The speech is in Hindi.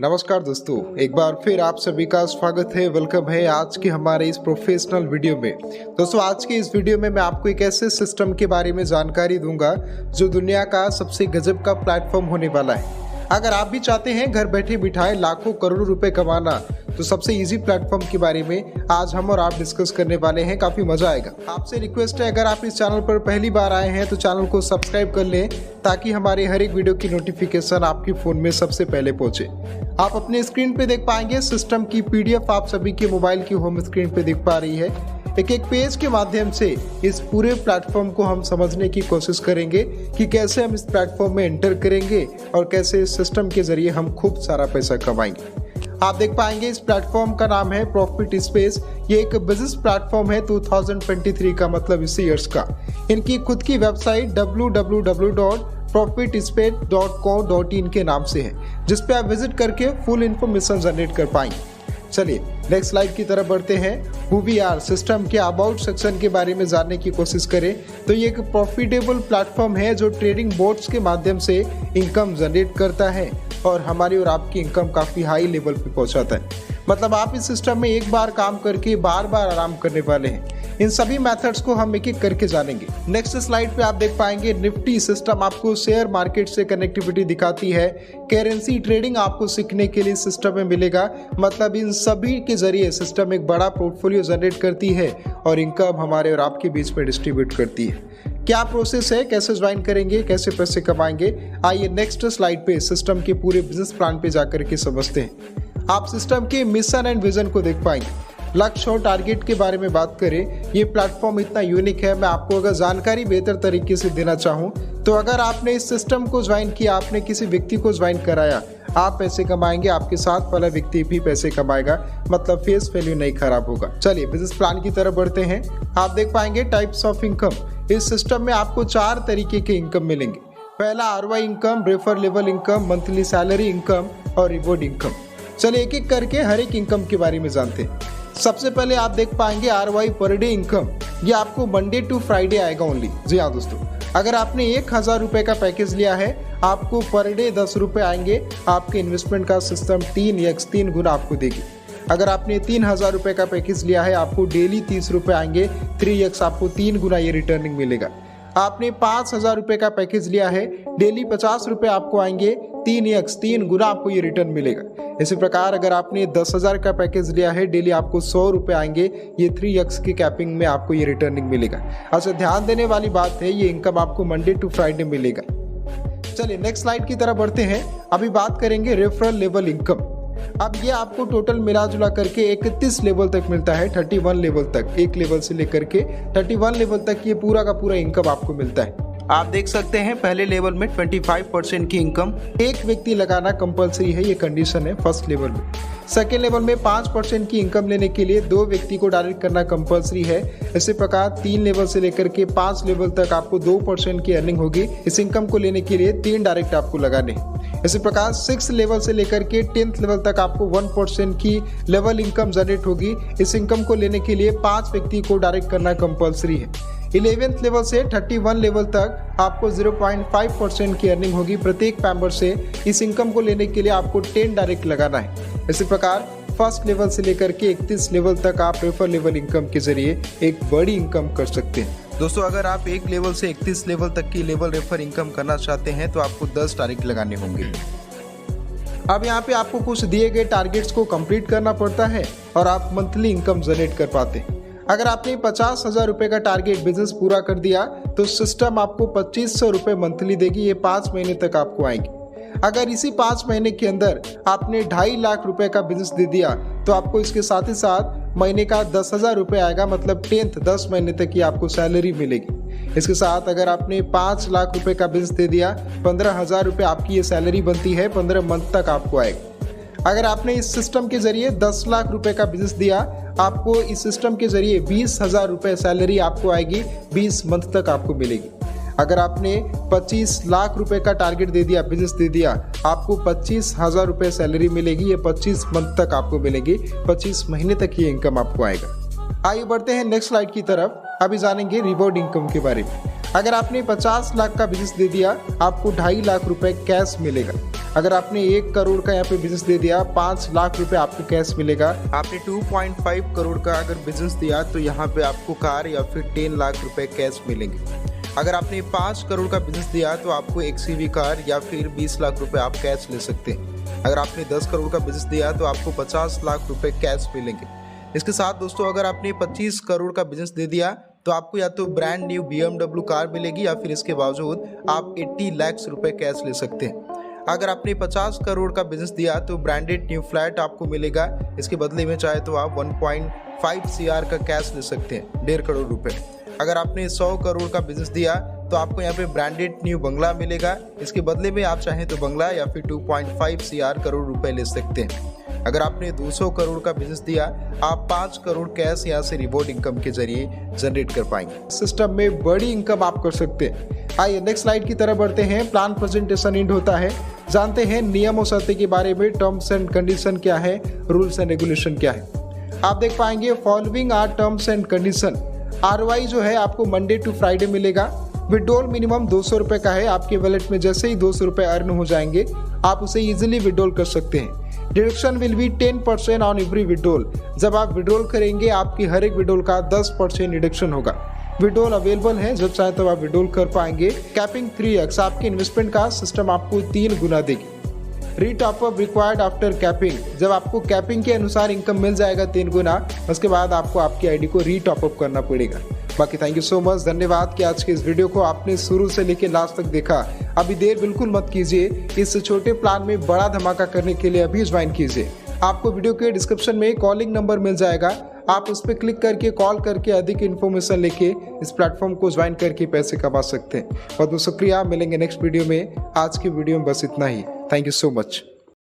नमस्कार दोस्तों, एक बार फिर आप सभी का स्वागत है, वेलकम है आज के हमारे इस प्रोफेशनल वीडियो में। दोस्तों आज के इस वीडियो में मैं आपको एक ऐसे सिस्टम के बारे में जानकारी दूंगा जो दुनिया का सबसे गजब का प्लेटफॉर्म होने वाला है। अगर आप भी चाहते हैं घर बैठे बिठाए लाखों करोड़ों रुपए कमाना, तो सबसे इजी प्लेटफॉर्म के बारे में आज हम और आप डिस्कस करने वाले हैं। काफी मजा आएगा। आपसे रिक्वेस्ट है, अगर आप इस चैनल पर पहली बार आए हैं तो चैनल को सब्सक्राइब कर लें ताकि हमारे हर एक वीडियो की नोटिफिकेशन आपके फोन में सबसे पहले पहुंचे। आप अपने स्क्रीन पे देख पाएंगे सिस्टम की पीडीएफ आप सभी के मोबाइल की होम स्क्रीन पे दिख पा रही है। एक एक पेज के माध्यम से इस पूरे प्लेटफॉर्म को हम समझने की कोशिश करेंगे कि कैसे हम इस प्लेटफॉर्म में एंटर करेंगे और कैसे इस सिस्टम के जरिए हम खूब सारा पैसा कमाएंगे। आप देख पाएंगे इस प्लेटफॉर्म का नाम है प्रॉफिट स्पेस। ये एक बिजनेस प्लेटफॉर्म है 2023 का, मतलब इसी ईयर्स का। इनकी खुद की वेबसाइट www.profitspace.co.in के नाम से है, जिस पे आप विजिट करके फुल इंफॉर्मेशन जनरेट कर पाएंगे। चलिए नेक्स्ट स्लाइड की तरफ बढ़ते हैं। हु वी आर सिस्टम के अबाउट सेक्शन के बारे में जानने की कोशिश करें तो ये एक प्रॉफिटेबल प्लेटफॉर्म है जो ट्रेडिंग बोट्स के माध्यम से इनकम जनरेट करता है और हमारी और आपकी इनकम काफ़ी हाई लेवल पे पहुंचाता है। मतलब आप इस सिस्टम में एक बार काम करके बार बार आराम करने वाले हैं। इन सभी मेथड्स को हम एक एक करके जानेंगे। नेक्स्ट स्लाइड पे आप देख पाएंगे निफ्टी सिस्टम आपको शेयर मार्केट से कनेक्टिविटी दिखाती है। करेंसी ट्रेडिंग आपको सीखने के लिए सिस्टम में मिलेगा। मतलब इन सभी के जरिए सिस्टम एक बड़ा पोर्टफोलियो जनरेट करती है और इनकम हमारे और आपके बीच में डिस्ट्रीब्यूट करती है। क्या प्रोसेस है, कैसे ज्वाइन करेंगे, कैसे पैसे कमाएंगे, आइए नेक्स्ट स्लाइड पे सिस्टम के पूरे बिजनेस प्लान पे जाकर के समझते हैं। आप सिस्टम के मिशन एंड विजन को देख पाएंगे। लक्ष्य और टारगेट के बारे में बात करें, ये प्लेटफॉर्म इतना यूनिक है। मैं आपको अगर जानकारी बेहतर तरीके से देना चाहूँ तो अगर आपने इस सिस्टम को ज्वाइन किया, आपने किसी व्यक्ति को ज्वाइन कराया, आप पैसे कमाएंगे, आपके साथ वाला व्यक्ति भी पैसे कमाएगा। मतलब फेस वैल्यू नहीं खराब होगा। चलिए बिजनेस प्लान की तरफ बढ़ते हैं। आप देख पाएंगे टाइप्स ऑफ इनकम। इस सिस्टम में आपको 4 तरीके के इनकम मिलेंगे। पहला ROI income, refer level income, monthly salary income और रिवॉर्ड इनकम। चलिए एक एक करके हर एक इनकम के बारे में जानते हैं। सबसे पहले आप देख पाएंगे आरओआई पर डे इनकम। ये आपको मंडे टू फ्राइडे आएगा ओनली। जी हाँ दोस्तों, अगर आपने 1000 रुपए का पैकेज लिया है, आपको पर डे 10 रुपए आएंगे। आपके इन्वेस्टमेंट का सिस्टम 3 गुना आपको देगी। अगर आपने 3000 रुपए का पैकेज लिया है, आपको डेली 30 रुपए आएंगे। 3x आपको 3 गुना ये रिटर्निंग मिलेगा। आपने 5000 रुपए का पैकेज लिया है, डेली 50 रुपए आपको आएंगे। 3 गुना आपको ये रिटर्न मिलेगा। इसी प्रकार अगर आपने 10,000 का पैकेज लिया है, डेली आपको 100 रुपए आएंगे। ये 3x की कैपिंग में आपको ये रिटर्निंग मिलेगा। अच्छा, ध्यान देने वाली बात है, ये इनकम आपको मंडे टू फ्राइडे मिलेगा। चलिए नेक्स्ट स्लाइड की तरफ बढ़ते हैं। अभी बात करेंगे रेफरल लेवल इनकम। अब ये आपको टोटल मिला जुला करके 31 लेवल तक मिलता है। 31 लेवल तक, एक लेवल से लेकर के 31 लेवल तक ये पूरा का पूरा इनकम आपको मिलता है। आप देख सकते हैं पहले लेवल में 25% की इनकम एक व्यक्ति लगाना कंपलसरी है, ये कंडीशन है फर्स्ट लेवल में। सेकेंड लेवल में 5% की इनकम लेने के लिए 2 व्यक्ति को डायरेक्ट करना कंपलसरी है। इसी प्रकार 3 लेवल से लेकर के 5 लेवल तक आपको 2% की अर्निंग होगी। इस इनकम को लेने के लिए 3 डायरेक्ट आपको लगाने। इसी प्रकार 6 लेवल से लेकर के 10th लेवल तक आपको 1% की लेवल इनकम जनरेट होगी। इस इनकम को लेने के लिए 5 व्यक्ति को डायरेक्ट करना कंपलसरी है। 11th लेवल से 31 लेवल तक आपको 0.5% की अर्निंग होगी प्रत्येक मेंबर से। इस इनकम को लेने के लिए आपको 10 डायरेक्ट लगाना है। इसी प्रकार फर्स्ट लेवल से लेकर के 31 लेवल तक आप रेफर लेवल इनकम के जरिए एक बड़ी इनकम कर सकते हैं। दोस्तों अगर आप 1 लेवल से 31 लेवल तक की लेवल रेफर इनकम करना चाहते हैं तो आपको 10 डायरेक्ट लगाने होंगे। अब यहाँ पे आपको कुछ दिए गए टारगेट्स को कंप्लीट करना पड़ता है और आप मंथली इनकम जनरेट कर पाते हैं। अगर आपने 50,000 रुपए का टारगेट बिजनेस पूरा कर दिया तो सिस्टम आपको 2500 रुपए मंथली देगी। ये 5 महीने तक आपको आएंगे। अगर इसी 5 महीने के अंदर आपने 2.5 लाख रुपए का बिजनेस दे दिया तो आपको इसके साथ ही साथ महीने का 10,000 रुपए आएगा। मतलब 10 महीने तक की आपको सैलरी मिलेगी। इसके साथ अगर आपने 5 लाख रुपए का बिजनेस दे दिया, 15,000 रुपए आपकी ये सैलरी बनती है। 15 मंथ तक आपको आएगा। अगर आपने इस सिस्टम के जरिए 10 लाख रुपए का बिजनेस दिया, आपको इस सिस्टम के जरिए 20,000 रुपए सैलरी आपको आएगी। 20 मंथ तक आपको मिलेगी। अगर आपने 25 लाख रुपए का टारगेट दे दिया, बिजनेस दे दिया, आपको 25,000 रुपए सैलरी मिलेगी। ये 25 मंथ तक आपको मिलेगी। 25 महीने तक ये इनकम आपको आएगा। आइए बढ़ते हैं नेक्स्ट स्लाइड की तरफ। अभी जानेंगे रिवॉर्ड इनकम के बारे में। अगर आपने 50 लाख का बिजनेस दे दिया, आपको 2.5 लाख रुपए कैश मिलेगा। अगर आपने 1 करोड़ का यहाँ पे बिजनेस दे दिया, 5 लाख रुपए आपको कैश मिलेगा। आपने 2.5 करोड़ का अगर बिजनेस दिया तो यहाँ पे आपको कार या फिर 10 लाख रुपए कैश मिलेंगे। अगर आपने 5 करोड़ का बिजनेस दिया तो आपको XUV कार या फिर 20 लाख रुपए आप कैश ले सकते हैं। अगर आपने 10 करोड़ का बिजनेस दिया तो आपको 50 लाख रुपए कैश मिलेंगे। इसके साथ दोस्तों अगर आपने 25 करोड़ का बिजनेस दे दिया तो आपको या तो ब्रांड न्यू BMW कार मिलेगी या फिर इसके बावजूद आप 80 लाख रुपए कैश ले सकते हैं। अगर आपने 50 करोड़ का बिजनेस दिया तो ब्रांडेड न्यू फ्लैट आपको मिलेगा। इसके बदले में चाहे तो आप 1.5 CR का कैश ले सकते हैं, 1.5 करोड़ रुपए। अगर आपने 100 करोड़ का बिजनेस दिया तो आपको यहाँ पे ब्रांडेड न्यू बंगला मिलेगा। इसके बदले में आप चाहें तो बंगला या फिर 2.5 CR करोड़ रुपए ले सकते हैं। अगर आपने 200 करोड़ का बिजनेस दिया, आप 5 करोड़ कैश यहाँ से रिवॉर्ड इनकम के जरिए जनरेट कर पाएंगे। सिस्टम में बड़ी इनकम आप कर सकते हैं। आइए नेक्स्ट स्लाइड की तरफ बढ़ते हैं। प्लान प्रेजेंटेशन एंड होता है, जानते हैं नियम और शर्तें के बारे में। टर्म्स एंड कंडीशन क्या है, रूल्स एंड रेगुलेशन क्या है। आप देख पाएंगे following are terms and condition. ROI जो है आपको मंडे टू फ्राइडे मिलेगा। विड्रॉल मिनिमम 200 रुपये का है। आपके वॉलेट में जैसे ही 200 रुपये अर्न हो जाएंगे आप उसे इजीली विड्रॉल कर सकते हैं। Deduction will be 10% on every withdrawal. जब आप विड्रॉल करेंगे आपकी हर एक विड्रॉल का 10% डिडक्शन होगा। विड्रॉल अवेलेबल है, जब चाहे तब आप विड्रॉल कर पाएंगे। कैपिंग 3x, आपके इन्वेस्टमेंट का सिस्टम आपको 3 गुना देगी। रीटॉपअप रिक्वायर्ड आफ्टर कैपिंग, जब आपको कैपिंग के अनुसार इनकम मिल जाएगा 3 गुना, उसके बाद आपको आपकी आईडी को रीटॉपअप करना पड़ेगा। बाकी थैंक यू सो मच, धन्यवाद कि आज के इस वीडियो को आपने शुरू से लेकर लास्ट तक देखा। अभी देर बिल्कुल मत कीजिए, इस छोटे प्लान में बड़ा धमाका करने के लिए अभी ज्वाइन कीजिए। आपको वीडियो के डिस्क्रिप्शन में कॉलिंग नंबर मिल जाएगा, आप उस पर क्लिक करके कॉल करके अधिक इन्फॉर्मेशन लेके इस प्लेटफॉर्म को ज्वाइन करके पैसे कमा सकते हैं। बहुत बहुत शुक्रिया, मिलेंगे नेक्स्ट वीडियो में। आज की वीडियो में बस इतना ही। Thank you so much.